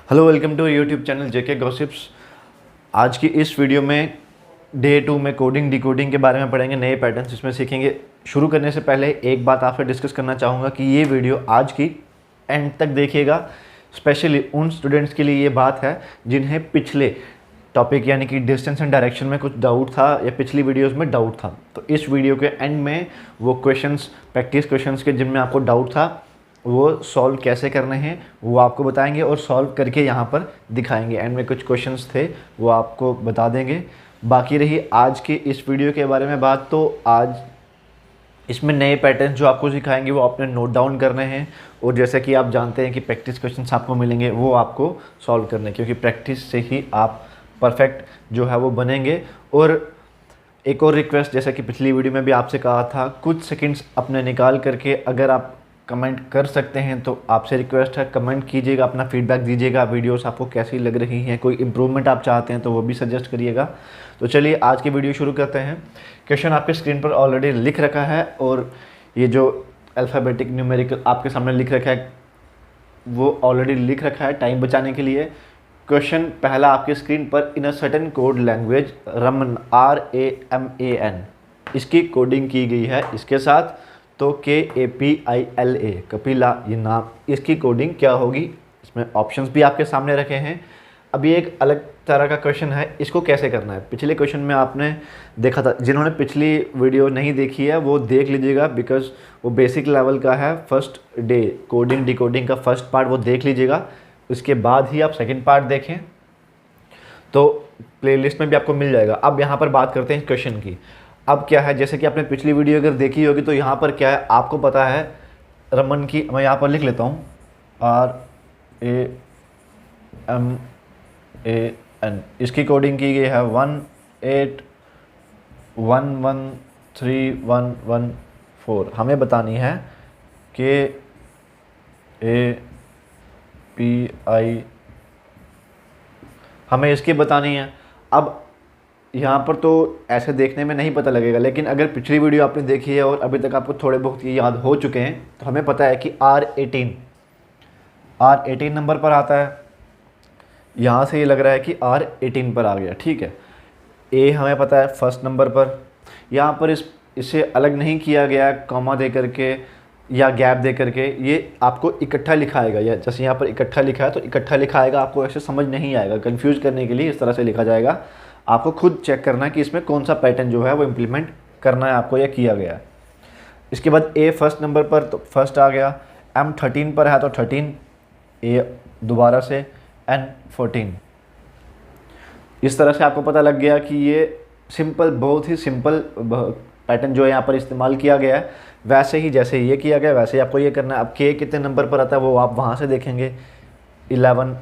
Hello, welcome to YouTube channel JK Gossips. आज की इस वीडियो में डे 2 में कोडिंग डिकोडिंग के बारे में पढ़ेंगे, नए पैटर्न्स इसमें सीखेंगे। शुरू करने से पहले एक बात आपसे डिस्कस करना चाहूँगा कि ये वीडियो आज की एंड तक देखिएगा। स्पेशली उन स्टूडेंट्स के लिए ये बात है जिन्हें पिछले टॉपिक यानी कि डिस्टेंस एंड डायरेक्शन में कुछ डाउट था या पिछली वीडियोस में डाउट था, तो इस वीडियो के एंड में वो क्वेश्चंस, प्रैक्टिस क्वेश्चंस के जिनमें आपको डाउट था वो सॉल्व कैसे करने हैं वो आपको बताएंगे और सॉल्व करके यहाँ पर दिखाएंगे। एंड में कुछ क्वेश्चंस थे वो आपको बता देंगे। बाकी रही आज की इस वीडियो के बारे में बात, तो आज इसमें नए पैटर्न जो आपको सिखाएंगे वो आपने नोट डाउन करने हैं, और जैसे कि आप जानते हैं कि प्रैक्टिस क्वेश्चंस आपको मिलेंगे वो आपको सॉल्व करने, क्योंकि प्रैक्टिस से ही आप परफेक्ट जो है वो बनेंगे। और एक और रिक्वेस्ट, जैसे कि पिछली वीडियो में भी आपसे कहा था, कुछ सेकंड्स अपने निकाल करके अगर आप कमेंट कर सकते हैं तो आपसे रिक्वेस्ट है कमेंट कीजिएगा, अपना फीडबैक दीजिएगा, वीडियोस आपको कैसी लग रही हैं, कोई इम्प्रूवमेंट आप चाहते हैं तो वो भी सजेस्ट करिएगा। तो चलिए आज की वीडियो शुरू करते हैं। क्वेश्चन आपके स्क्रीन पर ऑलरेडी लिख रखा है, और ये जो अल्फ़ाबेटिक न्यूमेरिकल आपके सामने लिख रखा है वो ऑलरेडी लिख रखा है टाइम बचाने के लिए। क्वेश्चन पहला आपके स्क्रीन पर, in a certain code language Raman RAMAN, इसकी कोडिंग की गई है इसके साथ, तो KAPILA कपिला ये नाम, इसकी कोडिंग क्या होगी। इसमें ऑप्शंस भी आपके सामने रखे हैं। अब ये एक अलग तरह का क्वेश्चन है, इसको कैसे करना है पिछले क्वेश्चन में आपने देखा था। जिन्होंने पिछली वीडियो नहीं देखी है वो देख लीजिएगा, बिकॉज वो बेसिक लेवल का है। फर्स्ट डे कोडिंग डिकोडिंग का फर्स्ट पार्ट वो देख लीजिएगा, उसके बाद ही आप सेकेंड पार्ट देखें तो प्लेलिस्ट में भी आपको मिल जाएगा। अब यहाँ पर बात करते हैं क्वेश्चन की। अब क्या है, जैसे कि आपने पिछली वीडियो अगर देखी होगी तो यहाँ पर क्या है आपको पता है, रमन की मैं यहाँ पर लिख लेता हूँ RAMAN, इसकी कोडिंग की गई है 181131114। हमें बतानी है KAPI, हमें इसकी बतानी है। अब यहाँ पर तो ऐसे देखने में नहीं पता लगेगा, लेकिन अगर पिछली वीडियो आपने देखी है और अभी तक आपको थोड़े बहुत ये याद हो चुके हैं तो हमें पता है कि R18 नंबर पर आता है। यहाँ से ये लग रहा है कि R18 पर आ गया, ठीक है। A हमें पता है फर्स्ट नंबर पर। यहाँ पर इसे अलग नहीं किया गया कॉमा दे करके या गैप दे करके, ये आपको इकट्ठा लिखा आएगा, या जैसे यहाँ पर इकट्ठा लिखा है तो इकट्ठा लिखा आएगा। आपको ऐसे समझ नहीं आएगा, कंफ्यूज करने के लिए इस तरह से लिखा जाएगा। आपको खुद चेक करना है कि इसमें कौन सा पैटर्न जो है वो इम्प्लीमेंट करना है आपको या किया गया है। इसके बाद A फर्स्ट नंबर पर तो फर्स्ट आ गया, M 13 पर है तो 13, A दोबारा से N 14। इस तरह से आपको पता लग गया कि ये सिंपल, बहुत ही सिंपल पैटर्न जो है यहाँ पर इस्तेमाल किया गया है। वैसे ही जैसे ये किया गया वैसे ही आपको ये करना है। अब K कितने नंबर पर आता है वो आप वहाँ से देखेंगे, 11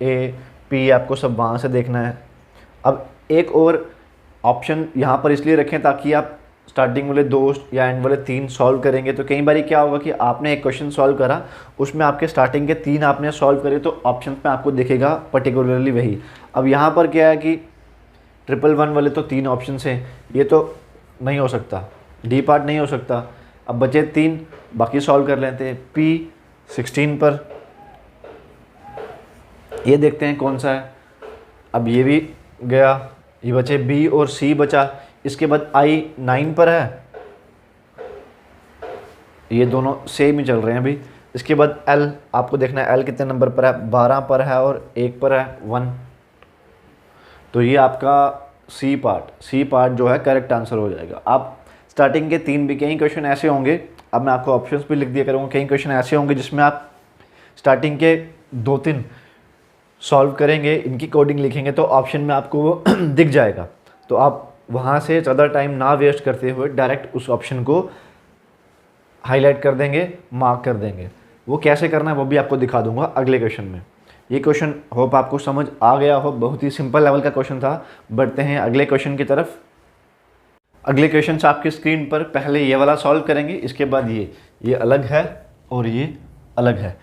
A P आपको सब वहाँ से देखना है। अब एक और ऑप्शन यहाँ पर इसलिए रखें ताकि आप स्टार्टिंग वाले 2 या एंड वाले 3 सॉल्व करेंगे, तो कई बार क्या होगा कि आपने एक क्वेश्चन सॉल्व करा, उसमें आपके स्टार्टिंग के 3 आपने सॉल्व करे तो ऑप्शन में आपको दिखेगा पर्टिकुलरली वही। अब यहाँ पर क्या है कि 111 वाले तो 3 ऑप्शन हैं, ये तो नहीं हो सकता, डी पार्ट नहीं हो सकता। अब बचे 3, बाकी सॉल्व कर लेते हैं। P 16 पर, ये देखते हैं कौन सा है। अब ये भी गया, ये बचे B और C बचा। इसके बाद I 9 पर है, ये दोनों सेम ही चल रहे हैं अभी। इसके बाद L आपको देखना है, L कितने नंबर पर है, 12 पर है और 1 पर है 1। तो ये आपका C पार्ट जो है करेक्ट आंसर हो जाएगा। आप स्टार्टिंग के 3 भी, कई क्वेश्चन ऐसे होंगे, अब मैं आपको ऑप्शंस भी लिख दिया करूँगा, कई क्वेश्चन ऐसे होंगे जिसमें आप स्टार्टिंग के 2-3 सॉल्व करेंगे, इनकी कोडिंग लिखेंगे तो ऑप्शन में आपको वो दिख जाएगा। तो आप वहाँ से ज़्यादा टाइम ना वेस्ट करते हुए डायरेक्ट उस ऑप्शन को हाईलाइट कर देंगे, मार्क कर देंगे। वो कैसे करना है वो भी आपको दिखा दूंगा अगले क्वेश्चन में। ये क्वेश्चन होप आपको समझ आ गया हो, बहुत ही सिंपल लेवल का क्वेश्चन था। बढ़ते हैं अगले क्वेश्चन की तरफ। अगले क्वेश्चन आपकी स्क्रीन पर, पहले ये वाला सॉल्व करेंगे, इसके बाद ये अलग है और ये अलग है।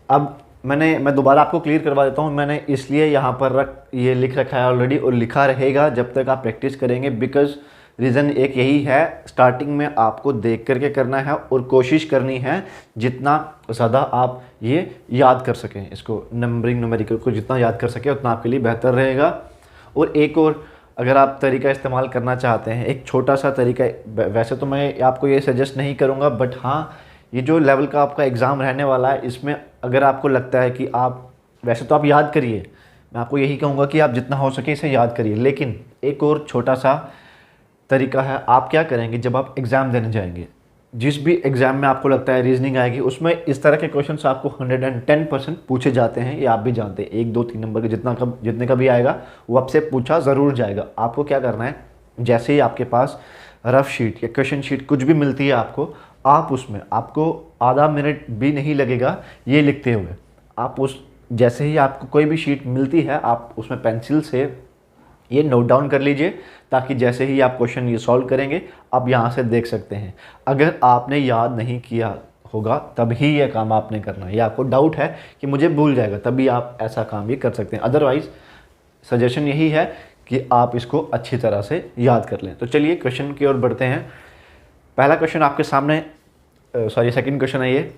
अब मैं दोबारा आपको क्लियर करवा देता हूँ, मैंने इसलिए यहाँ पर ये लिख रखा है ऑलरेडी और लिखा रहेगा जब तक आप प्रैक्टिस करेंगे, बिकॉज रीज़न एक यही है, स्टार्टिंग में आपको देख करके करना है और कोशिश करनी है जितना ज़्यादा आप ये याद कर सकें, इसको नंबरिंग न्यूमेरिकल को जितना याद कर सकें उतना आपके लिए बेहतर रहेगा। और एक और अगर आप तरीका इस्तेमाल करना चाहते हैं, एक छोटा सा तरीका, वैसे तो मैं आपको ये सजेस्ट नहीं करूँगा, बट हाँ ये जो लेवल का आपका एग्ज़ाम रहने वाला है, इसमें अगर आपको लगता है कि आप, वैसे तो आप याद करिए, मैं आपको यही कहूँगा कि आप जितना हो सके इसे याद करिए, लेकिन एक और छोटा सा तरीका है, आप क्या करेंगे जब आप एग्ज़ाम देने जाएंगे, जिस भी एग्ज़ाम में आपको लगता है रीजनिंग आएगी, उसमें इस तरह के क्वेश्चंस आपको 110% पूछे जाते हैं, ये आप भी जानते हैं, 1 2 3 नंबर के जितने का भी आएगा वो आपसे पूछा ज़रूर जाएगा। आपको क्या करना है, जैसे ही आपके पास रफ शीट या क्वेश्चन शीट कुछ भी मिलती है आपको, आप उसमें, आपको आधा मिनट भी नहीं लगेगा ये लिखते हुए, आप उस, जैसे ही आपको कोई भी शीट मिलती है आप उसमें पेंसिल से ये नोट डाउन कर लीजिए, ताकि जैसे ही आप क्वेश्चन ये सॉल्व करेंगे आप यहाँ से देख सकते हैं। अगर आपने याद नहीं किया होगा तभी ये काम आपने करना है, या आपको डाउट है कि मुझे भूल जाएगा, तभी आप ऐसा काम ये कर सकते हैं। अदरवाइज़ सजेशन यही है कि आप इसको अच्छी तरह से याद कर लें। तो चलिए क्वेश्चन की ओर बढ़ते हैं। पहला क्वेश्चन आपके सामने, सेकंड क्वेश्चन है ये।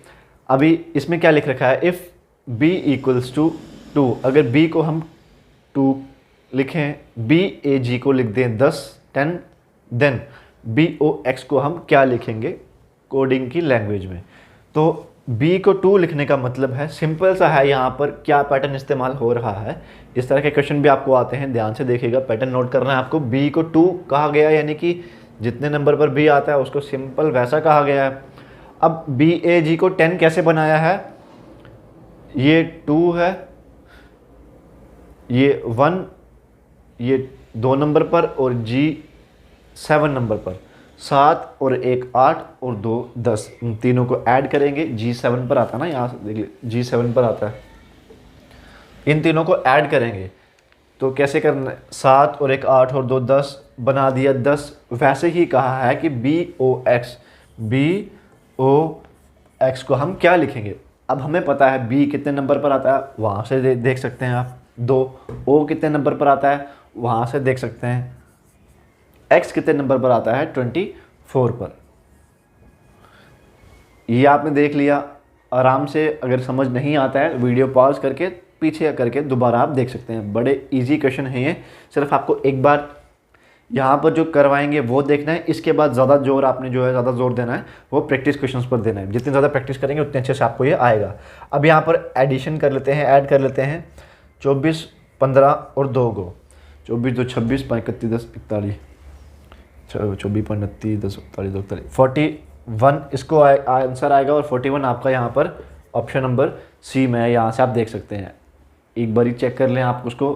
अभी इसमें क्या लिख रखा है, इफ़ b इक्वल्स टू 2, अगर b को हम 2 लिखें, BAG को लिख दें 10 देन BOX को हम क्या लिखेंगे कोडिंग की लैंग्वेज में। तो b को 2 लिखने का मतलब है, सिंपल सा है, यहाँ पर क्या पैटर्न इस्तेमाल हो रहा है। इस तरह के क्वेश्चन भी आपको आते हैं, ध्यान से देखिएगा, पैटर्न नोट करना है आपको। b को 2 कहा गया, यानी कि जितने नंबर पर b आता है उसको सिंपल वैसा कहा गया है। अब BAG को 10 कैसे बनाया है, ये 2 है, ये 1, ये 2 नंबर पर, और G 7 नंबर पर, 7 और 1 8 और 2 10, इन तीनों को ऐड करेंगे। G 7 पर आता है ना, यहाँ से देख लीजिए G 7 पर आता है, इन तीनों को ऐड करेंगे। तो कैसे करना है, 7 और 1 8 और 2 10 बना दिया 10। वैसे ही कहा है कि BOX को हम क्या लिखेंगे। अब हमें पता है B कितने नंबर पर आता है, वहाँ से देख सकते हैं आप। 2 O कितने नंबर पर आता है, वहाँ से देख सकते हैं। X कितने नंबर पर आता है, 24 पर। ये आपने देख लिया आराम से। अगर समझ नहीं आता है वीडियो पॉज करके पीछे करके दोबारा आप देख सकते हैं। बड़े इजी क्वेश्चन हैं ये, सिर्फ आपको एक बार यहाँ पर जो करवाएंगे वो देखना है। इसके बाद ज़्यादा जोर आपने जो है ज़्यादा जोर देना है वो प्रैक्टिस क्वेश्चंस पर देना है। जितनी ज़्यादा प्रैक्टिस करेंगे उतने अच्छे से आपको ये आएगा। अब यहाँ पर एडिशन कर लेते हैं, ऐड कर लेते हैं। 24 15 और 2 को 24 2 26 5 31 10 41 24 5 29 10 41 41 इसको आंसर आएगा। और 41 आपका यहाँ पर ऑप्शन नंबर सी में है, यहाँ से आप देख सकते हैं। एक बार ही चेक कर लें आप उसको।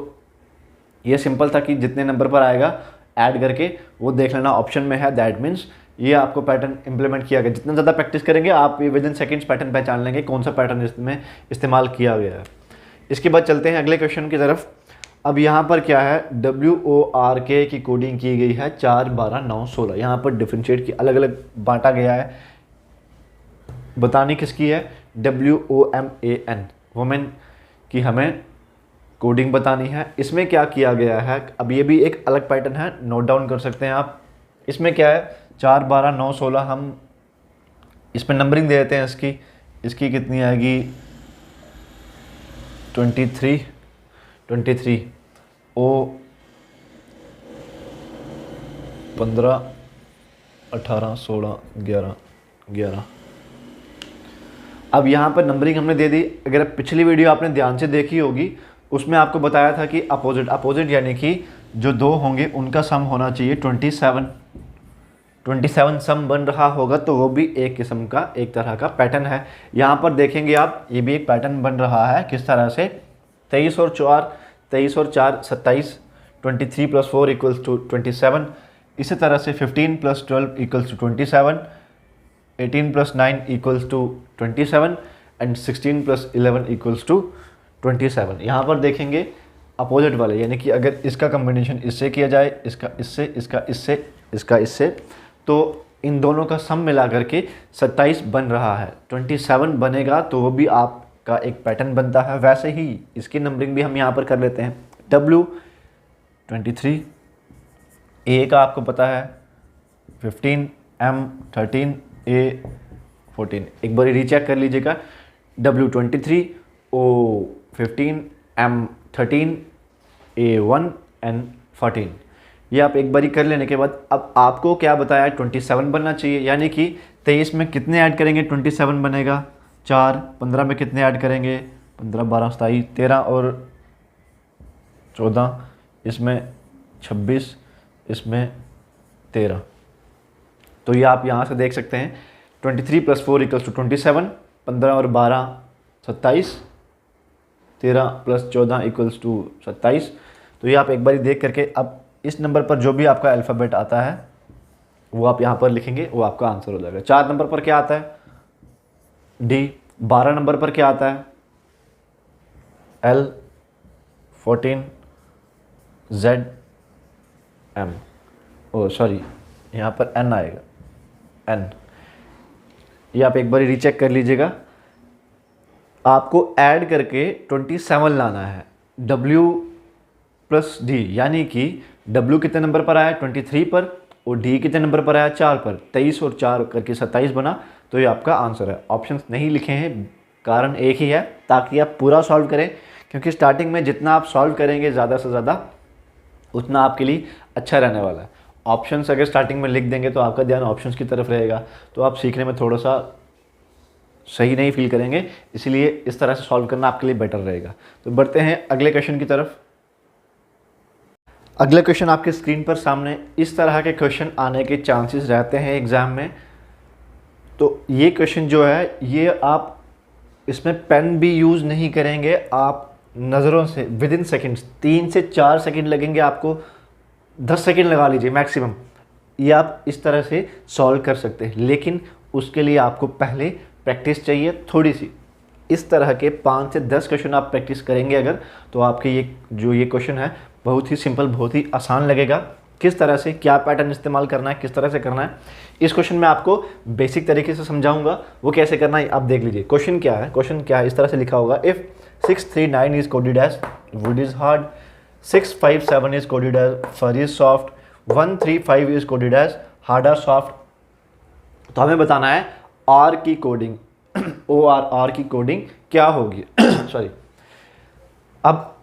ये सिंपल था कि जितने नंबर पर आएगा ऐड करके वो देख लेना ऑप्शन में है। दैट मीन्स ये आपको पैटर्न इंप्लीमेंट किया गया। जितना ज़्यादा प्रैक्टिस करेंगे आप विद इन सेकेंड्स पैटर्न पहचान लेंगे कौन सा पैटर्न इसमें इस्तेमाल किया गया है। इसके बाद चलते हैं अगले क्वेश्चन की तरफ। अब यहाँ पर क्या है, WORK की कोडिंग की गई है 4 12 9 16। यहाँ पर डिफरेंशिएट की अलग अलग बांटा गया है। बतानी किसकी है, WOMAN वुमेन की हमें कोडिंग बतानी है। इसमें क्या किया गया है, अब ये भी एक अलग पैटर्न है, नोट डाउन कर सकते हैं आप। इसमें क्या है 4 12 9 16, हम इसमें नंबरिंग दे देते हैं। इसकी कितनी आएगी 23 O 15 18 16 11। अब यहाँ पर नंबरिंग हमने दे दी। अगर पिछली वीडियो आपने ध्यान से देखी होगी उसमें आपको बताया था कि अपोजिट यानी कि जो दो होंगे उनका सम होना चाहिए 27 सम बन रहा होगा, तो वो भी एक किस्म का एक तरह का पैटर्न है। यहाँ पर देखेंगे आप, ये भी एक पैटर्न बन रहा है। किस तरह से 23 और 4 27, 23 + 4 = 27। इसी तरह से 15 + 12 = 27, 18 + 9 = 27 एंड 16 + 11 = 27। यहाँ पर देखेंगे अपोजिट वाले, यानी कि अगर इसका कम्बिनेशन इससे किया जाए, इसका इससे, इसका इससे, इसका इससे, तो इन दोनों का सम मिला करके 27 बन रहा है। 27 बनेगा तो वो भी आपका एक पैटर्न बनता है। वैसे ही इसकी नंबरिंग भी हम यहाँ पर कर लेते हैं। W 23, A का आपको पता है 15M13A14। एक बार रीचेक कर लीजिएगा, W23O15M13A1N14। ये आप एक बारी कर लेने के बाद अब आपको क्या बताया, 27 बनना चाहिए, यानी कि 23 में कितने ऐड करेंगे 27 बनेगा 4, 15 में कितने ऐड करेंगे 15 12 27, 13 और 14, इसमें 26, इसमें 13। तो ये आप यहाँ से देख सकते हैं 23 + 4 = 27, 15 और 12 27, 13 + 14 = 27। तो ये आप एक बार देख करके अब इस नंबर पर जो भी आपका अल्फ़ाबेट आता है वो आप यहाँ पर लिखेंगे, वो आपका आंसर हो जाएगा। 4 नंबर पर क्या आता है D, 12 नंबर पर क्या आता है L, 14 Z M, सॉरी यहाँ पर N आएगा N। ये आप एक बार रीचेक कर लीजिएगा। आपको ऐड करके 27 लाना है W + D, यानी कि W कितने नंबर पर आया 23 पर, और D कितने नंबर पर आया 4 पर, 23 और 4 करके 27 बना। तो ये आपका आंसर है। ऑप्शंस नहीं लिखे हैं, कारण एक ही है, ताकि आप पूरा सॉल्व करें, क्योंकि स्टार्टिंग में जितना आप सॉल्व करेंगे ज़्यादा से ज़्यादा उतना आपके लिए अच्छा रहने वाला है। ऑप्शंस अगर स्टार्टिंग में लिख देंगे तो आपका ध्यान ऑप्शंस की तरफ रहेगा, तो आप सीखने में थोड़ा सा सही नहीं फील करेंगे, इसीलिए इस तरह से सॉल्व करना आपके लिए बेटर रहेगा। तो बढ़ते हैं अगले क्वेश्चन की तरफ। अगले क्वेश्चन आपके स्क्रीन पर सामने, इस तरह के क्वेश्चन आने के चांसेस रहते हैं एग्ज़ाम में। तो ये क्वेश्चन जो है ये आप इसमें पेन भी यूज़ नहीं करेंगे, आप नज़रों से विदिन सेकंड्स, 3 से 4 सेकंड लगेंगे आपको, 10 सेकंड लगा लीजिए मैक्सिमम, ये आप इस तरह से सॉल्व कर सकते हैं। लेकिन उसके लिए आपको पहले प्रैक्टिस चाहिए थोड़ी सी। इस तरह के 5 से 10 क्वेश्चन आप प्रैक्टिस करेंगे अगर, तो आपके ये क्वेश्चन है बहुत ही सिंपल, बहुत ही आसान लगेगा। किस तरह से क्या पैटर्न इस्तेमाल करना है, किस तरह से करना है, इस क्वेश्चन में आपको बेसिक तरीके से समझाऊंगा। वो कैसे करना है आप देख लीजिए। क्वेश्चन क्या है, इस तरह से लिखा होगा, if 639 is coded as wood is hard, 657 is coded as fur is soft, 135 is coded as hard और सॉफ्ट। तो हमें बताना है आर की कोडिंग आर की कोडिंग क्या होगी सॉरी। अब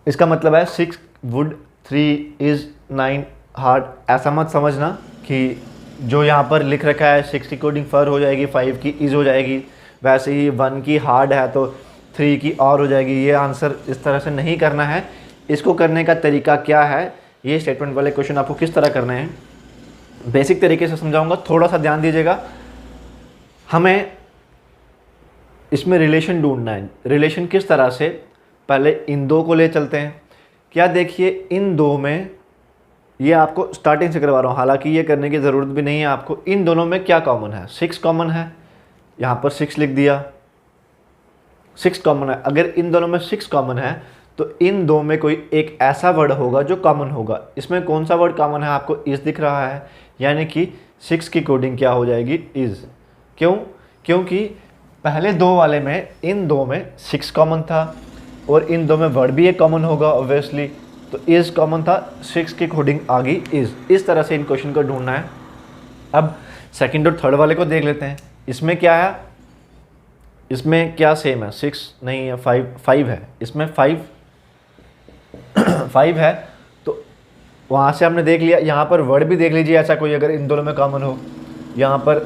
इसका मतलब है 6 वुड, 3 इज 9 हार्ड। ऐसा मत समझना कि जो यहाँ पर लिख रखा है 6 की कोडिंग फर हो जाएगी, 5 की इज हो जाएगी, वैसे ही 1 की हार्ड है तो 3 की और हो जाएगी। ये आंसर इस तरह से नहीं करना है। इसको करने का तरीका क्या है, ये स्टेटमेंट वाले क्वेश्चन आपको किस तरह करने हैं, बेसिक तरीके से समझाऊंगा, थोड़ा सा ध्यान दीजिएगा। हमें इसमें रिलेशन ढूंढना है। रिलेशन किस तरह से, पहले इन दो को ले चलते हैं। क्या देखिए, इन दो में, ये आपको स्टार्टिंग से करवा रहा हूँ, हालांकि ये करने की ज़रूरत भी नहीं है आपको। इन दोनों में क्या कॉमन है, 6 कॉमन है, यहाँ पर 6 लिख दिया, 6 कॉमन है। अगर इन दोनों में 6 कॉमन है तो इन दो में कोई एक ऐसा वर्ड होगा जो कॉमन होगा। इसमें कौन सा वर्ड कॉमन है, आपको इज दिख रहा है, यानी कि 6 की कोडिंग क्या हो जाएगी, इज। क्यों, क्योंकि पहले दो वाले में इन दो में 6 कॉमन था और इन दो में वर्ड भी एक कॉमन होगा ऑब्वियसली, तो इज कॉमन था, 6 की कोडिंग आ गई इज। इस तरह से इन क्वेश्चन को ढूंढना है। अब सेकंड और थर्ड वाले को देख लेते हैं। इसमें क्या है, इसमें क्या सेम है, 6 नहीं है, 5 है। इसमें 5 है, तो वहाँ से हमने देख लिया। यहाँ पर वर्ड भी देख लीजिए ऐसा कोई अगर इन दोनों में कॉमन हो। यहाँ पर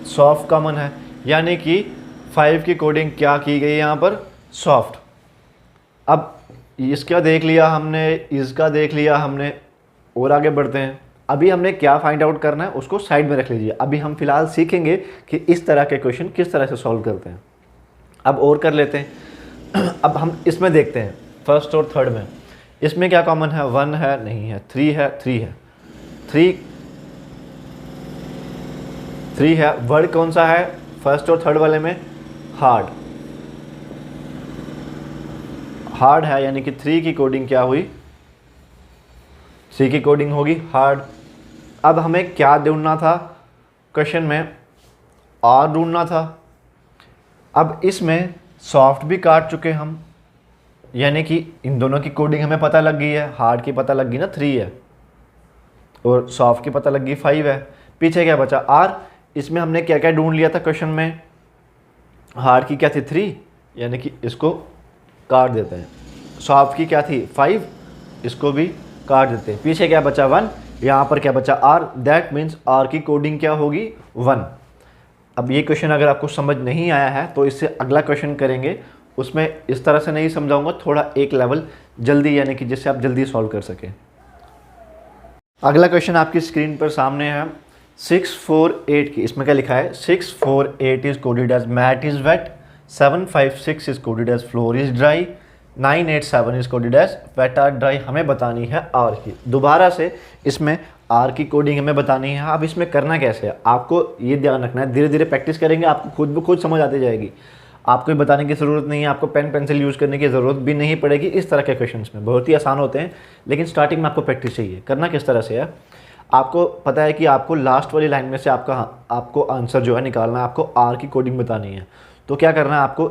सॉफ्ट कॉमन है, यानी कि 5 की कोडिंग क्या की गई यहाँ पर, सॉफ्ट। अब इसका देख लिया हमने, इसका देख लिया हमने, और आगे बढ़ते हैं। अभी हमने क्या फाइंड आउट करना है उसको साइड में रख लीजिए। अभी हम फिलहाल सीखेंगे कि इस तरह के क्वेश्चन किस तरह से सॉल्व करते हैं। अब और कर लेते हैं। अब हम इसमें देखते हैं फर्स्ट और थर्ड में, इसमें क्या कॉमन है, 1 है, नहीं है, 3 है, 3 है, 3 है। वर्ड कौन सा है फर्स्ट और थर्ड वाले में, हार्ड, हार्ड है, यानी कि 3 की कोडिंग क्या हुई, सी की कोडिंग होगी हार्ड। अब हमें क्या ढूंढना था क्वेश्चन में, आर ढूंढना था। अब इसमें सॉफ्ट भी काट चुके हम, यानी कि इन दोनों की कोडिंग हमें पता लग गई है, हार्ड की पता लग गई ना, 3 है। और सॉफ्ट की पता लगी 5 है। पीछे क्या बचा आर। इसमें हमने क्या क्या ढूंढ लिया था क्वेश्चन में, हार्ड की क्या थी 3, यानी कि इसको काट देते हैं। सॉफ्ट की क्या थी 5, इसको भी काट देते हैं। पीछे क्या बचा 1, यहाँ पर क्या बचा आर, दैट मीन्स आर की कोडिंग क्या होगी 1। अब ये क्वेश्चन अगर आपको समझ नहीं आया है तो इससे अगला क्वेश्चन करेंगे, उसमें इस तरह से नहीं समझाऊंगा, थोड़ा एक लेवल जल्दी, यानी कि जिससे आप जल्दी सॉल्व कर सकें। अगला क्वेश्चन आपकी स्क्रीन पर सामने है 648 की। इसमें क्या लिखा है, 648 is coded as mat is wet, 756 is coded as floor is dry, 987 is coded as wet are dry. हमें बतानी है आर की। दोबारा से इसमें आर की कोडिंग हमें बतानी है। अब इसमें करना कैसे है, आपको ये ध्यान रखना है, धीरे धीरे प्रैक्टिस करेंगे आपको खुद ब खुद समझ आती जाएगी। आपको बताने की ज़रूरत नहीं है, आपको पेन पेंसिल यूज़ करने की ज़रूरत भी नहीं पड़ेगी। इस तरह के क्वेश्चंस में बहुत ही आसान होते हैं, लेकिन स्टार्टिंग में आपको प्रैक्टिस चाहिए। करना किस तरह से है, आपको पता है कि आपको लास्ट वाली लाइन में से आपको आंसर जो है निकालना है, आपको आर की कोडिंग बतानी है। तो क्या करना है, आपको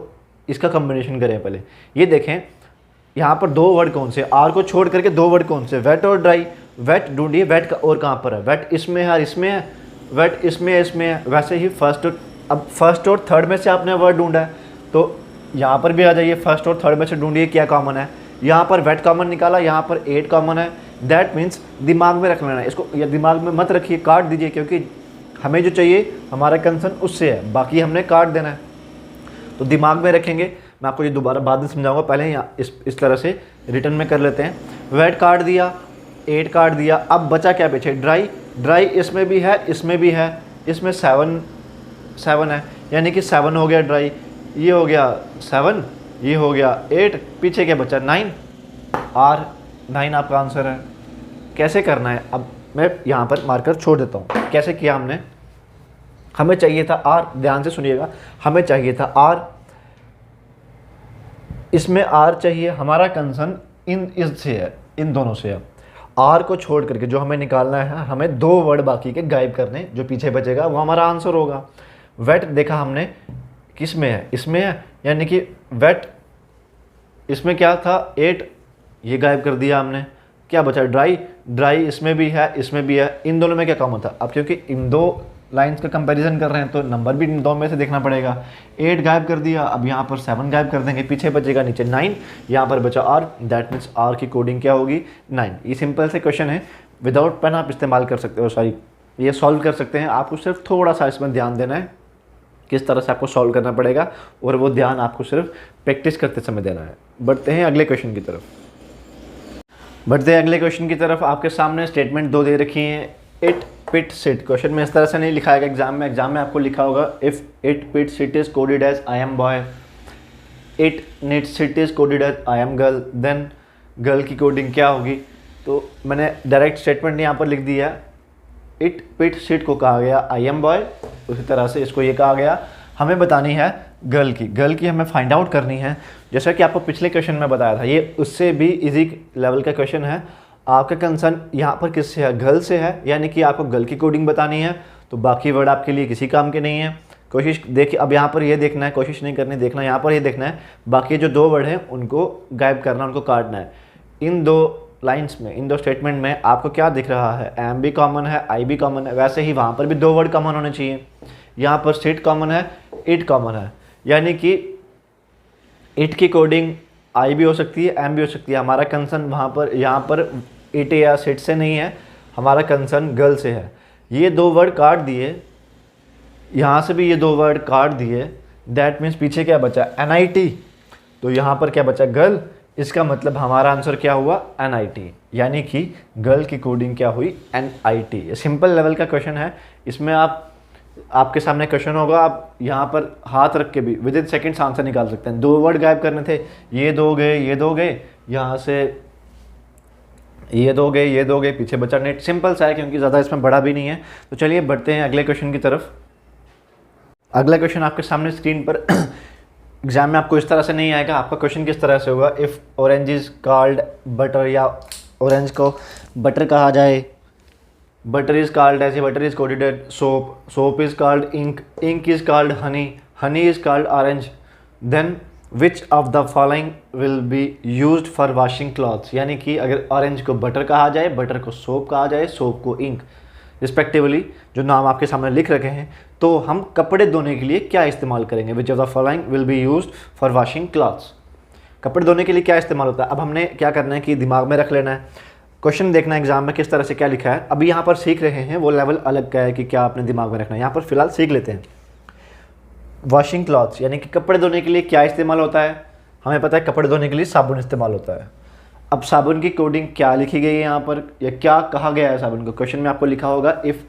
इसका कम्बिनेशन करें। पहले ये देखें, यहाँ पर 2 वर्ड कौन से, आर को छोड़ करके 2 वर्ड कौन से, वेट और ड्राई। वेट ढूंढिए, वेट का और कहाँ पर है, वेट इसमें है और इसमें है, वेट इसमें है इसमें है। वैसे ही फर्स्ट और थर्ड में से आपने वर्ड ढूंढा है, तो यहाँ पर भी आ जाइए, फर्स्ट और थर्ड में से ढूंढिए क्या कॉमन है। यहाँ पर वेट कॉमन निकाला, यहाँ पर 8 कॉमन है। दैट मीन्स दिमाग में रख लेना है इसको, या दिमाग में मत रखिए, काट दीजिए, क्योंकि हमें जो चाहिए हमारा कंसर्न उससे है, बाकी हमने काट देना है। तो दिमाग में रखेंगे। मैं आपको ये दोबारा बाद में समझाऊंगा, पहले यहाँ इस तरह से रिटर्न में कर लेते हैं। वेट काट दिया, 8 काट दिया। अब बचा क्या पीछे, ड्राई। ड्राई इसमें भी है, इसमें भी है, इसमें 7 है, यानी कि 7 हो गया ड्राई, ये हो गया 7, ये हो गया 8, पीछे क्या बचा 9। आर 9 आपका आंसर है। कैसे करना है, अब मैं यहाँ पर मार्कर छोड़ देता हूँ। कैसे किया हमने, हमें चाहिए था आर, ध्यान से सुनिएगा, हमें चाहिए था आर, इसमें आर चाहिए। हमारा कंसर्न इससे है, इन दोनों से है। आर को छोड़ करके जो हमें निकालना है, हमें 2 वर्ड बाकी के गायब करने, जो पीछे बचेगा वो हमारा आंसर होगा। वेट देखा हमने किस में है, इसमें है, यानी कि वेट इसमें क्या था 8, ये गायब कर दिया हमने। क्या बचा ड्राई, ड्राई इसमें भी है, इसमें भी है। इन दोनों में क्या कॉमन था, अब क्योंकि इन 2 लाइंस का कंपैरिजन कर रहे हैं तो नंबर भी इन 2 में से देखना पड़ेगा। 8 गायब कर दिया, अब यहाँ पर 7 गायब कर देंगे, पीछे बचेगा नीचे 9, यहाँ पर बचा आर, दैट मीन्स आर की कोडिंग क्या होगी 9। ये सिंपल से क्वेश्चन है, विदाउट पेन आप इस्तेमाल कर सकते हो, सॉरी ये सॉल्व कर सकते हैं। आपको सिर्फ थोड़ा सा इसमें ध्यान देना है, किस तरह से आपको सॉल्व करना पड़ेगा, और वो ध्यान आपको सिर्फ प्रैक्टिस करते समय देना है। बढ़ते हैं अगले क्वेश्चन की तरफ। आपके सामने स्टेटमेंट 2 दे रखी हैं। इट पिट सिट, क्वेश्चन में इस तरह से नहीं लिखा है एग्जाम में आपको लिखा होगा if it pit sit is coded as I am boy, it neat sit is coded as I am girl, then girl की कोडिंग क्या होगी। तो मैंने डायरेक्ट स्टेटमेंट यहाँ पर लिख दिया है, इट पिट सिट को कहा गया आई एम बॉय, उसी तरह से इसको ये कहा गया। हमें बतानी है गर्ल की हमें फाइंड आउट करनी है। जैसा कि आपको पिछले क्वेश्चन में बताया था, ये उससे भी इजी लेवल का क्वेश्चन है। आपका कंसर्न यहाँ पर किससे है, गर्ल से है, यानी कि आपको गर्ल की कोडिंग बतानी है। तो बाकी वर्ड आपके लिए किसी काम के नहीं है। कोशिश देखिए, अब यहाँ पर ये देखना है, कोशिश नहीं करनी, देखना यहाँ पर ये देखना है, बाकी जो 2 वर्ड हैं उनको गायब करना, उनको काटना है। इन 2 लाइन्स में, इन 2 स्टेटमेंट में आपको क्या दिख रहा है, एम भी कॉमन है, आई भी कॉमन है, वैसे ही वहाँ पर भी 2 वर्ड कॉमन होने चाहिए। यहाँ पर सिट कॉमन है, इट कॉमन है, यानी कि इट की कोडिंग आई भी हो सकती है, एम भी हो सकती है। हमारा कंसर्न वहाँ पर, यहाँ पर इट या सिट से नहीं है, हमारा कंसर्न गर्ल से है। ये 2 वर्ड काट दिए, यहाँ से भी ये 2 वर्ड काट दिए, दैट मीन्स पीछे क्या बचा NIT, तो यहाँ पर क्या बचा गर्ल। इसका मतलब हमारा आंसर क्या हुआ NIT, यानी कि गर्ल की कोडिंग क्या हुई NIT। ये सिंपल लेवल का क्वेश्चन है। इसमें आपके सामने क्वेश्चन होगा, आप यहाँ पर हाथ रख के भी विद इन सेकेंड्स आंसर निकाल सकते हैं। 2 वर्ड गायब करने थे, ये 2 गए, ये 2 गए, यहाँ से ये 2 गए, ये 2 गए, पीछे बचा नेट। सिंपल सा है, क्योंकि ज़्यादा इसमें बड़ा भी नहीं है। तो चलिए बढ़ते हैं अगले क्वेश्चन की तरफ। अगला क्वेश्चन आपके सामने स्क्रीन पर एग्जाम में आपको इस तरह से नहीं आएगा। आपका क्वेश्चन किस तरह से होगा, if orange is called butter, या ऑरेंज को बटर कहा जाए, बटर इज कॉल्ड ऐसे, butter is coded as soap, soap is called ink, ink is called honey, honey is called orange, then which of the following will be used for washing clothes, यानी कि अगर orange को butter कहा जाए, butter को soap कहा जाए, soap को इंक, रिस्पेक्टिवली जो नाम आपके सामने लिख रखे हैं, तो हम कपड़े धोने के लिए क्या इस्तेमाल करेंगे। विच of the following will be used for washing clothes, कपड़े धोने के लिए क्या इस्तेमाल होता है। अब हमने क्या करना है कि दिमाग में रख लेना है, क्वेश्चन देखना है एग्जाम में किस तरह से क्या लिखा है। अभी यहाँ पर सीख रहे हैं, वो लेवल अलग का है कि क्या आपने दिमाग में रखना है। यहाँ पर फिलहाल सीख लेते हैं। वॉशिंग क्लॉथ्स यानी कि कपड़े धोने के लिए क्या इस्तेमाल होता है। हमें पता है कपड़े धोने के लिए साबुन इस्तेमाल होता है। अब साबुन की कोडिंग क्या लिखी गई है यहाँ पर, या क्या कहा गया है साबुन को। क्वेश्चन में आपको लिखा होगा if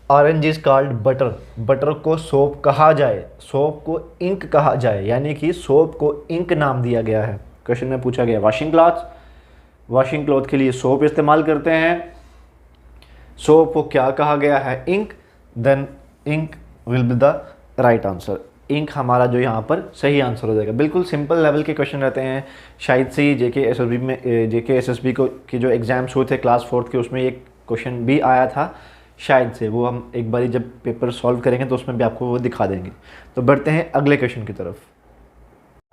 orange is called butter, butter को सोप कहा जाए, सोप को इंक कहा जाए, यानी कि सोप को इंक नाम दिया गया है। क्वेश्चन में पूछा गया वॉशिंग क्लॉथ्स, वॉशिंग क्लॉथ के लिए सोप इस्तेमाल करते हैं, सोप को क्या कहा गया है, ink, then ink will be the right answer. Ink हमारा जो यहाँ पर सही आंसर हो जाएगा। बिल्कुल सिंपल लेवल के क्वेश्चन रहते हैं। शायद से ही JK SSB को के जो एग्जाम्स हुए थे क्लास 4th के, उसमें एक क्वेश्चन भी आया था शायद से। वो हम एक बारी जब पेपर सॉल्व करेंगे तो उसमें भी आपको वो दिखा देंगे। तो बढ़ते हैं अगले क्वेश्चन की तरफ।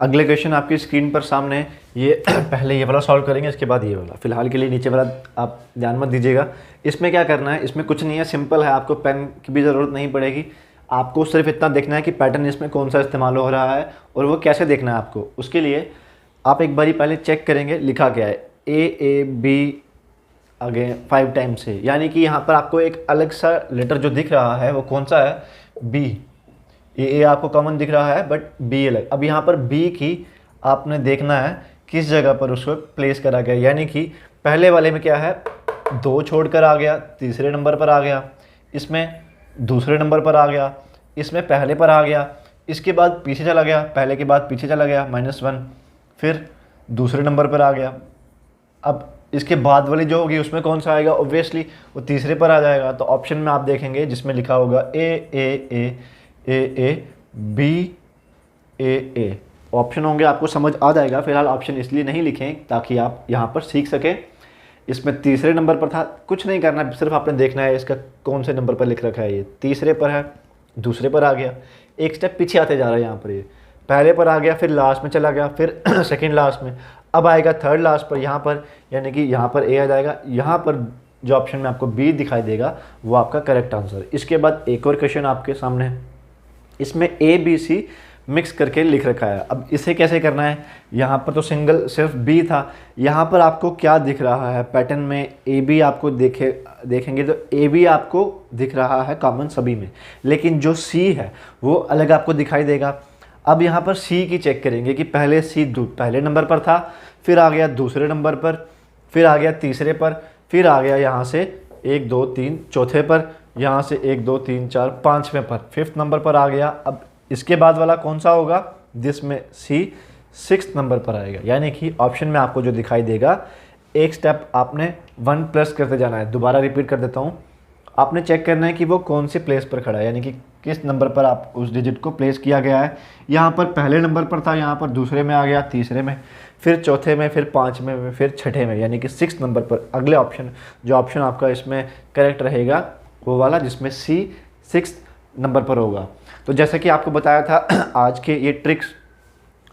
अगले क्वेश्चन आपकी स्क्रीन पर सामने है। ये पहले ये वाला सॉल्व करेंगे, इसके बाद ये वाला। फिलहाल के लिए नीचे वाला आप ध्यान मत दीजिएगा। इसमें क्या करना है, इसमें कुछ नहीं है, सिंपल है। आपको पेन की भी ज़रूरत नहीं पड़ेगी। आपको सिर्फ इतना देखना है कि पैटर्न इसमें कौन सा इस्तेमाल हो रहा है और वो कैसे देखना है आपको। उसके लिए आप एक बारी पहले चेक करेंगे लिखा क्या है, AAB अगेन 5 टाइम्स से, यानी कि यहाँ पर आपको एक अलग सा लेटर जो दिख रहा है वो कौन सा है, B। ए आपको कॉमन दिख रहा है बट B अलग। अब यहाँ पर B की आपने देखना है किस जगह पर उसको प्लेस करा गया, यानी कि पहले वाले में क्या है, 2 छोड़कर आ गया, तीसरे नंबर पर आ गया, इसमें दूसरे नंबर पर आ गया, इसमें पहले पर आ गया, इसके बाद पीछे चला गया, पहले के बाद पीछे चला गया -1, फिर दूसरे नंबर पर आ गया। अब इसके बाद वाली जो होगी उसमें कौन सा आएगा, ऑब्वियसली वो तीसरे पर आ जाएगा। तो ऑप्शन में आप देखेंगे जिसमें लिखा होगा A B A ऑप्शन होंगे, आपको समझ आ जाएगा। फिलहाल ऑप्शन इसलिए नहीं लिखें ताकि आप यहाँ पर सीख सकें। इसमें तीसरे नंबर पर था, कुछ नहीं करना, सिर्फ आपने देखना है इसका कौन से नंबर पर लिख रखा है। ये तीसरे पर है, दूसरे पर आ गया, एक स्टेप पीछे आते जा रहा है। यहाँ पर ये पहले पर आ गया, फिर लास्ट में चला गया, फिर सेकंड लास्ट में, अब आएगा थर्ड लास्ट पर यहाँ पर, यानी कि यहाँ पर A आ जाएगा। यहाँ पर जो ऑप्शन में आपको B दिखाई देगा वो आपका करेक्ट आंसर। इसके बाद एक और क्वेश्चन आपके सामने है, इसमें ABC मिक्स करके लिख रखा है। अब इसे कैसे करना है, यहाँ पर तो सिंगल सिर्फ B था, यहाँ पर आपको क्या दिख रहा है पैटर्न में, AB आपको देखेंगे तो AB आपको दिख रहा है कॉमन सभी में, लेकिन जो C है वो अलग आपको दिखाई देगा। अब यहाँ पर C की चेक करेंगे कि पहले C पहले नंबर पर था, फिर आ गया दूसरे नंबर पर, फिर आ गया तीसरे पर, फिर आ गया यहाँ से 1 2 3 चौथे पर, यहाँ से 1 2 3 4 5वें पर, 5th नंबर पर आ गया। अब इसके बाद वाला कौन सा होगा, जिसमें C 6th नंबर पर आएगा, यानी कि ऑप्शन में आपको जो दिखाई देगा, एक स्टेप आपने 1 प्लस करते जाना है। दोबारा रिपीट कर देता हूँ, आपने चेक करना है कि वो कौन से प्लेस पर खड़ा है, यानी कि किस नंबर पर आप उस डिजिट को प्लेस किया गया है। यहाँ पर पहले नंबर पर था, यहाँ पर दूसरे में आ गया, तीसरे में, फिर चौथे में, फिर 5वें में, फिर छठे में, यानी कि 6th नंबर पर। अगले ऑप्शन, जो ऑप्शन आपका इसमें करेक्ट रहेगा वो वाला जिसमें C 6th नंबर पर होगा। तो जैसा कि आपको बताया था, आज के ये ट्रिक्स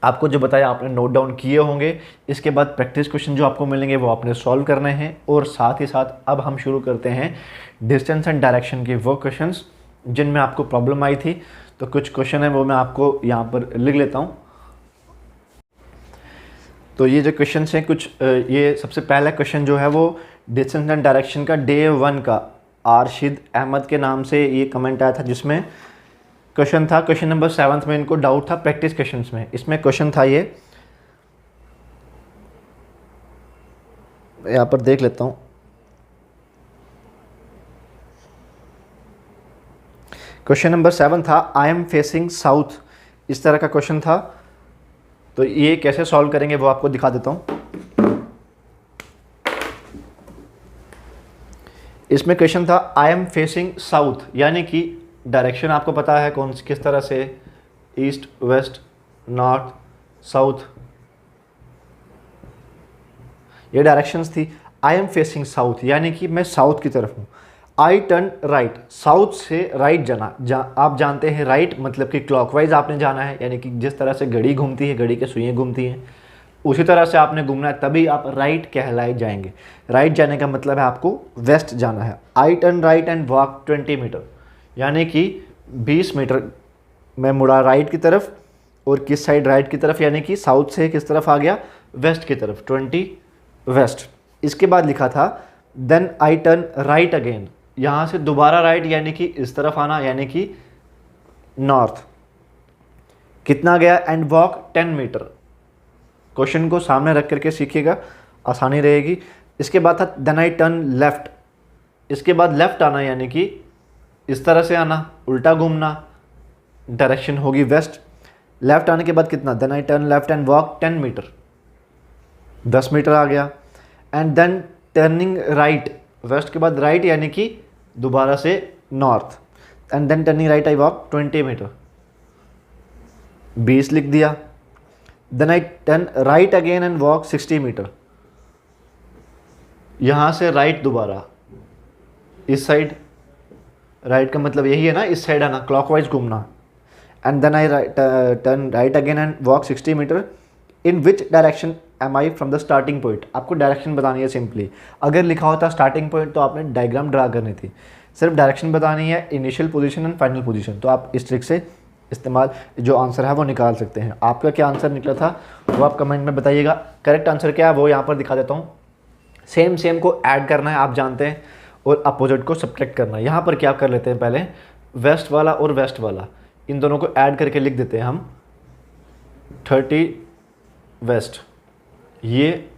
आपको जो बताया आपने नोट डाउन किए होंगे। इसके बाद प्रैक्टिस क्वेश्चन जो आपको मिलेंगे वो आपने सॉल्व करने हैं, और साथ ही साथ अब हम शुरू करते हैं डिस्टेंस एंड डायरेक्शन के वो क्वेश्चंस जिनमें आपको प्रॉब्लम आई थी। तो कुछ क्वेश्चन है वो मैं आपको यहाँ पर लिख लेता हूँ। तो ये जो क्वेश्चन हैं कुछ, ये सबसे पहला क्वेश्चन जो है वो डिस्टेंस एंड डायरेक्शन का डे 1 का आरशिद अहमद के नाम से ये कमेंट आया था, जिसमें क्वेश्चन था, क्वेश्चन नंबर 7 में इनको डाउट था प्रैक्टिस क्वेश्चंस में। इसमें क्वेश्चन था, ये यहाँ पर देख लेता हूँ। क्वेश्चन नंबर 7 था, आई एम फेसिंग साउथ, इस तरह का क्वेश्चन था। तो ये कैसे सॉल्व करेंगे वो आपको दिखा देता हूँ। इसमें क्वेश्चन था आई एम फेसिंग साउथ, यानी कि डायरेक्शन आपको पता है कौन सी, किस तरह से, ईस्ट, वेस्ट, नॉर्थ, साउथ, ये डायरेक्शंस थी। आई एम फेसिंग साउथ, यानी कि मैं साउथ की तरफ हूँ। आई टर्न राइट, साउथ से राइट जाना। आप जानते हैं राइट मतलब कि क्लॉकवाइज आपने जाना है, यानी कि जिस तरह से घड़ी घूमती है, घड़ी के सुइयाँ घूमती हैं, उसी तरह से आपने घूमना है, तभी आप राइट कहलाए जाएंगे। राइट जाने का मतलब है आपको वेस्ट जाना है। I turn right and walk 20 metre, यानी कि 20 मीटर मैं मुड़ा राइट की तरफ, और किस साइड राइट की तरफ, यानी कि साउथ से किस तरफ आ गया, वेस्ट की तरफ, 20 वेस्ट। इसके बाद लिखा था then I turn right again, यहाँ से दोबारा राइट यानी कि इस तरफ आना, यानी कि नॉर्थ। कितना गया, एंड वॉक 10 मीटर। क्वेश्चन को सामने रख करके सीखिएगा, आसानी रहेगी। इसके बाद था देन आई टर्न लेफ्ट, इसके बाद लेफ्ट आना, यानी कि इस तरह से आना, उल्टा घूमना, डायरेक्शन होगी वेस्ट। लेफ्ट आने के बाद कितना, then I turn left and walk 10 metre, 10 metre आ गया। And then turning right, west के बाद राइट यानी कि दोबारा से north, and then turning right I walk 20 metre, 20 लिख दिया। Then I turn right again and walk 60 metre, यहाँ से राइट दोबारा इस साइड, राइट का मतलब यही है ना, इस साइड आना, क्लॉकवाइज घूमना। And then I turn right again and walk 60 metre. In which direction am I from the starting point, आपको डायरेक्शन बतानी है सिंपली। अगर लिखा होता स्टार्टिंग पॉइंट तो आपने डायग्राम ड्रा करनी थी, सिर्फ डायरेक्शन बतानी है, initial position and final position. तो आप इस ट्रिक से इस्तेमाल जो आंसर है वो निकाल सकते हैं। आपका क्या आंसर निकला था वो आप कमेंट में बताइएगा। करेक्ट आंसर क्या है वो यहाँ पर दिखा देता हूँ। सेम को ऐड करना है, आप जानते हैं, और अपोजिट को सब्ट्रैक्ट करना है। यहाँ पर क्या कर लेते हैं, पहले वेस्ट वाला और वेस्ट वाला इन दोनों को ऐड करके लिख देते हैं हम 30 वेस्ट, ये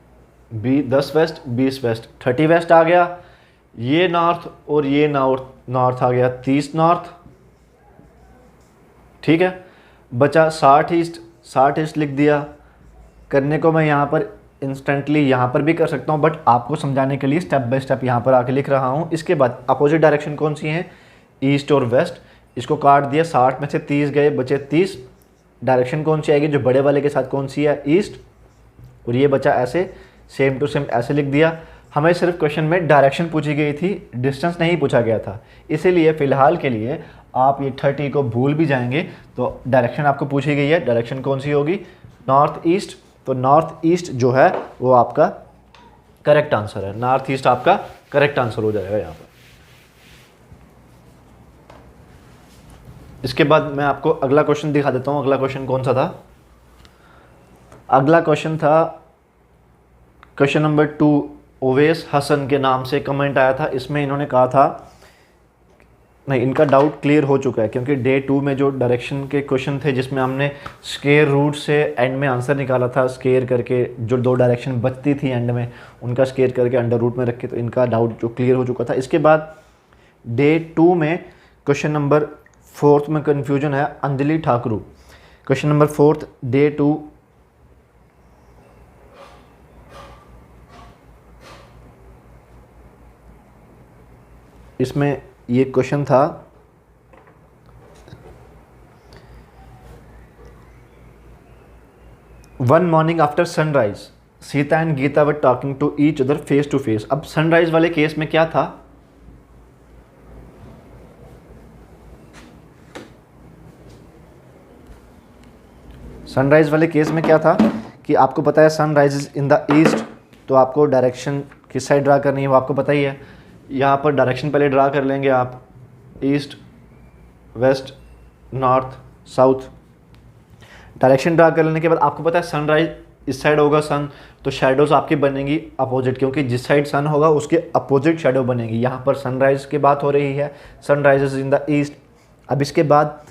10 वेस्ट 20 वेस्ट, 30 वेस्ट आ गया। ये नॉर्थ और ये नॉर्थ आ गया 30 नॉर्थ, ठीक है। बचा 60 ईस्ट लिख दिया। करने को मैं यहाँ पर इंस्टेंटली यहाँ पर भी कर सकता हूँ, बट आपको समझाने के लिए स्टेप बाय स्टेप यहाँ पर आके लिख रहा हूँ। इसके बाद अपोजिट डायरेक्शन कौन सी है, ईस्ट और वेस्ट, इसको काट दिया, 60 में से 30 गए, बचे 30। डायरेक्शन कौन सी आएगी, जो बड़े वाले के साथ कौन सी है, ईस्ट, और ये बचा ऐसे, सेम टू सेम ऐसे लिख दिया। हमें सिर्फ क्वेश्चन में डायरेक्शन पूछी गई थी, डिस्टेंस नहीं पूछा गया था, इसीलिए फ़िलहाल के लिए आप ये 30 को भूल भी जाएंगे तो डायरेक्शन आपको पूछी गई है। डायरेक्शन कौन सी होगी, नॉर्थ ईस्ट, तो नॉर्थ ईस्ट जो है वो आपका करेक्ट आंसर है। नॉर्थ ईस्ट आपका करेक्ट आंसर हो जाएगा यहाँ पर। इसके बाद मैं आपको अगला क्वेश्चन दिखा देता हूँ। अगला क्वेश्चन कौन सा था, अगला क्वेश्चन था क्वेश्चन नंबर 2। ओवैस हसन के नाम से कमेंट आया था। इसमें इन्होंने कहा था, नहीं, इनका डाउट क्लियर हो चुका है, क्योंकि डे 2 में जो डायरेक्शन के क्वेश्चन थे जिसमें हमने स्केयर रूट से एंड में आंसर निकाला था, स्केयर करके जो 2 डायरेक्शन बचती थी एंड में उनका स्केयर करके अंडर रूट में रख के, तो इनका डाउट जो क्लियर हो चुका था। इसके बाद डे 2 में क्वेश्चन नंबर 4 में कन्फ्यूजन है, Anjali Thakur. Question number 4 day 2, इसमें ये क्वेश्चन था, one morning after sunrise Sita and Gita were talking to each other face to face. अब सनराइज वाले केस में क्या था, सनराइज वाले केस में क्या था कि आपको पता है सनराइज इन द ईस्ट, तो आपको डायरेक्शन किस साइड ड्रा करनी है वो आपको पता ही है। यहाँ पर डायरेक्शन पहले ड्रा कर लेंगे आप, east west north south. Direction draw कर लेने के बाद आपको पता है सनराइज इस साइड होगा सन, तो शेडोज़ आपकी बनेंगी अपोजिट, क्योंकि जिस साइड सन होगा उसके अपोजिट शेडो बनेगी। यहाँ पर सनराइज़ की बात हो रही है, सनराइजेज इन द ईस्ट। अब इसके बाद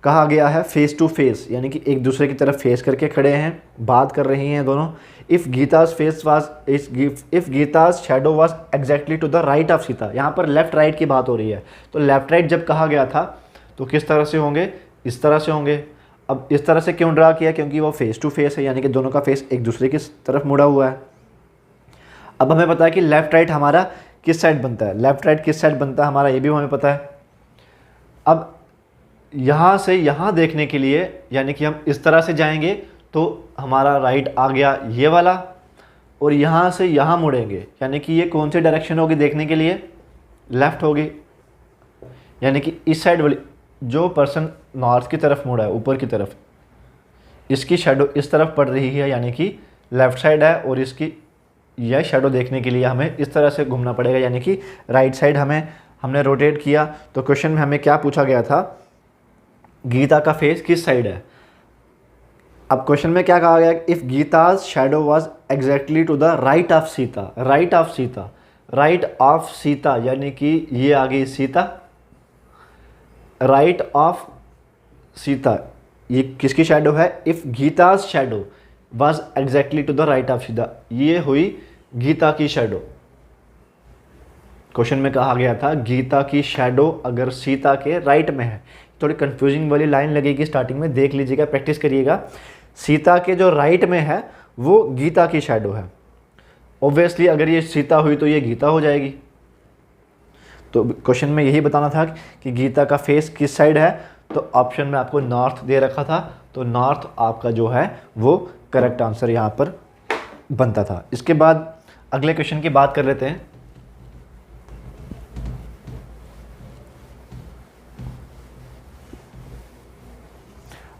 कहा गया है फेस टू फेस, यानी कि एक दूसरे की तरफ फेस करके खड़े हैं, बात कर रही हैं दोनों। If Gita's face was if Gita's shadow was exactly to the right of Sita, यहाँ पर लेफ्ट राइट की बात हो रही है, तो लेफ्ट राइट जब कहा गया था तो किस तरह से होंगे, इस तरह से होंगे। अब इस तरह से क्यों ड्रा किया, क्योंकि वो फेस टू फेस है, यानी कि दोनों का फेस एक दूसरे की तरफ मुड़ा हुआ है। अब हमें पता है कि लेफ्ट राइट हमारा किस साइड बनता है, लेफ्ट राइट किस साइड बनता है हमारा, ये भी हमें पता है। अब यहाँ से यहाँ देखने के लिए, यानी कि हम इस तरह से जाएंगे तो हमारा राइट आ गया ये वाला, और यहाँ से यहाँ मुड़ेंगे, यानी कि ये कौन सी डायरेक्शन होगी देखने के लिए, लेफ़्ट होगी, यानी कि इस साइड वाली जो पर्सन नॉर्थ की तरफ मुड़ा है ऊपर की तरफ, इसकी शेडो इस तरफ पड़ रही है, यानी कि लेफ़्ट साइड है, और इसकी यह शेडो देखने के लिए हमें इस तरह से घूमना पड़ेगा, यानी कि राइट साइड हमने रोटेट किया। तो क्वेश्चन में हमें क्या पूछा गया था, गीता का फेस किस साइड है। अब क्वेश्चन में क्या कहा गया, if Gita's shadow was exactly to the right of Sita, right of Sita, right of Sita, यानी कि ये आ गई सीता, राइट ऑफ सीता, ये किसकी शेडो है, if Gita's shadow was exactly to the right of Sita, ये हुई गीता की शेडो। क्वेश्चन में कहा गया था गीता की शेडो अगर सीता के राइट में है, थोड़ी कंफ्यूजिंग वाली लाइन लगेगी स्टार्टिंग में, देख लीजिएगा, प्रैक्टिस करिएगा। सीता के जो राइट में है वो गीता की शेडो है। ऑब्वियसली अगर ये सीता हुई तो ये गीता हो जाएगी। तो क्वेश्चन में यही बताना था कि गीता का फेस किस साइड है, तो ऑप्शन में आपको नॉर्थ दे रखा था, तो नॉर्थ आपका जो है वो करेक्ट आंसर यहाँ पर बनता था। इसके बाद अगले क्वेश्चन की बात कर लेते हैं।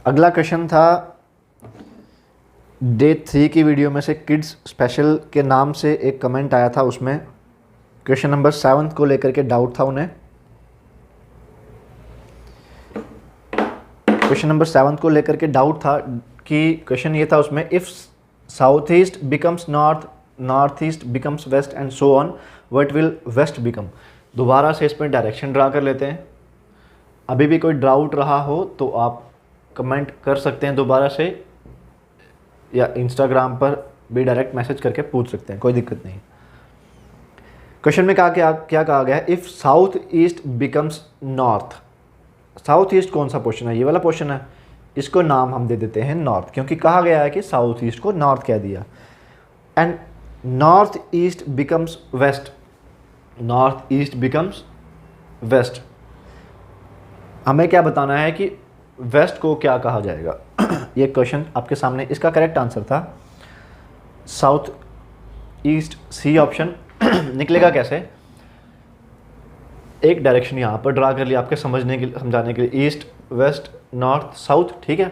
अगला क्वेश्चन था डे 3 की वीडियो में से किड्स स्पेशल के नाम से एक कमेंट आया था, उसमें क्वेश्चन नंबर 7 को लेकर के डाउट था उन्हें। क्वेश्चन नंबर 7 को लेकर के डाउट था कि क्वेश्चन ये था उसमें, if south east becomes north, north east becomes west and so on, what will west become. दोबारा से इसमें डायरेक्शन ड्रा कर लेते हैं। अभी भी कोई डाउट रहा हो तो आप कमेंट कर सकते हैं दोबारा से, या इंस्टाग्राम पर भी डायरेक्ट मैसेज करके पूछ सकते हैं, कोई दिक्कत नहीं। क्वेश्चन में क्या कहा गया है, if south east becomes north. South east कौन सा पोर्शन है, ये वाला पोर्शन है, इसको नाम हम दे देते हैं नॉर्थ, क्योंकि कहा गया है कि साउथ ईस्ट को नॉर्थ कह दिया। And north east becomes west, north east becomes west, हमें क्या बताना है कि वेस्ट को क्या कहा जाएगा। ये क्वेश्चन आपके सामने, इसका करेक्ट आंसर था साउथ ईस्ट, सी ऑप्शन। निकलेगा कैसे, एक डायरेक्शन यहाँ पर ड्रा कर लिया आपके समझाने के लिए, ईस्ट वेस्ट नॉर्थ साउथ, ठीक है।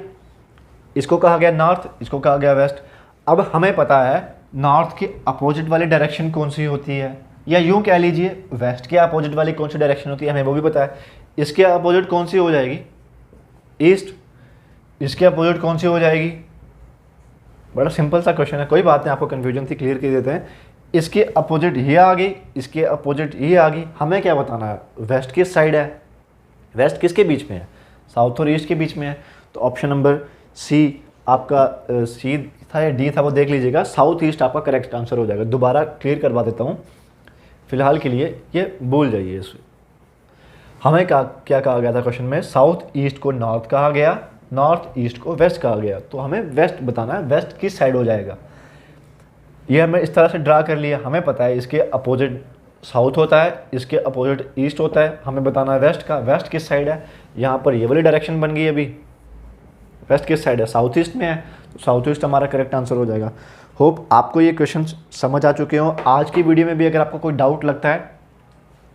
इसको कहा गया नॉर्थ, इसको कहा गया वेस्ट। अब हमें पता है नॉर्थ की अपोजिट वाली डायरेक्शन कौन सी होती है, या यूँ कह लीजिए वेस्ट के अपोजिट वाली कौन सी डायरेक्शन होती है, हमें वो भी पता है। इसके अपोजिट कौन सी हो जाएगी, ईस्ट, इसके अपोजिट कौन सी हो जाएगी। बड़ा सिंपल सा क्वेश्चन है, कोई बात नहीं, आपको कन्फ्यूजन थी, क्लियर कर देते हैं। इसके अपोजिट ये आ गई, इसके अपोजिट ये आ गई, हमें क्या बताना है, वेस्ट किस साइड है, वेस्ट किसके बीच में है, साउथ और ईस्ट के बीच में है। तो ऑप्शन नंबर सी आपका सी था या डी था वो देख लीजिएगा, साउथ ईस्ट आपका करेक्ट आंसर हो जाएगा। दोबारा क्लियर करवा देता हूँ, फिलहाल के लिए ये भूल जाइए इसे। हमें क्या कहा गया था क्वेश्चन में, साउथ ईस्ट को नॉर्थ कहा गया, नॉर्थ ईस्ट को वेस्ट कहा गया, तो हमें वेस्ट बताना है, वेस्ट किस साइड हो जाएगा। ये हमें इस तरह से ड्रा कर लिया, हमें पता है इसके अपोजिट साउथ होता है, इसके अपोजिट ईस्ट होता है, हमें बताना है वेस्ट का, वेस्ट किस साइड है। यहाँ पर ये वाली डायरेक्शन बन गई अभी, वेस्ट किस साइड है, साउथ ईस्ट में है, तो साउथ ईस्ट हमारा करेक्ट आंसर हो जाएगा। होप आपको ये क्वेश्चन समझ आ चुके हो। आज की वीडियो में भी अगर आपको कोई डाउट लगता है,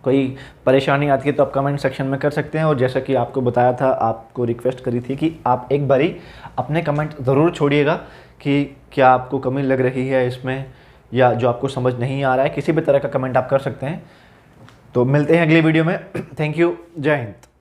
कोई परेशानी आती है, तो आप कमेंट सेक्शन में कर सकते हैं। और जैसा कि आपको बताया था, आपको रिक्वेस्ट करी थी कि आप एक बारी अपने कमेंट ज़रूर छोड़िएगा कि क्या आपको कमी लग रही है इसमें, या जो आपको समझ नहीं आ रहा है, किसी भी तरह का कमेंट आप कर सकते हैं। तो मिलते हैं अगली वीडियो में। थैंक यू, जय हिंद।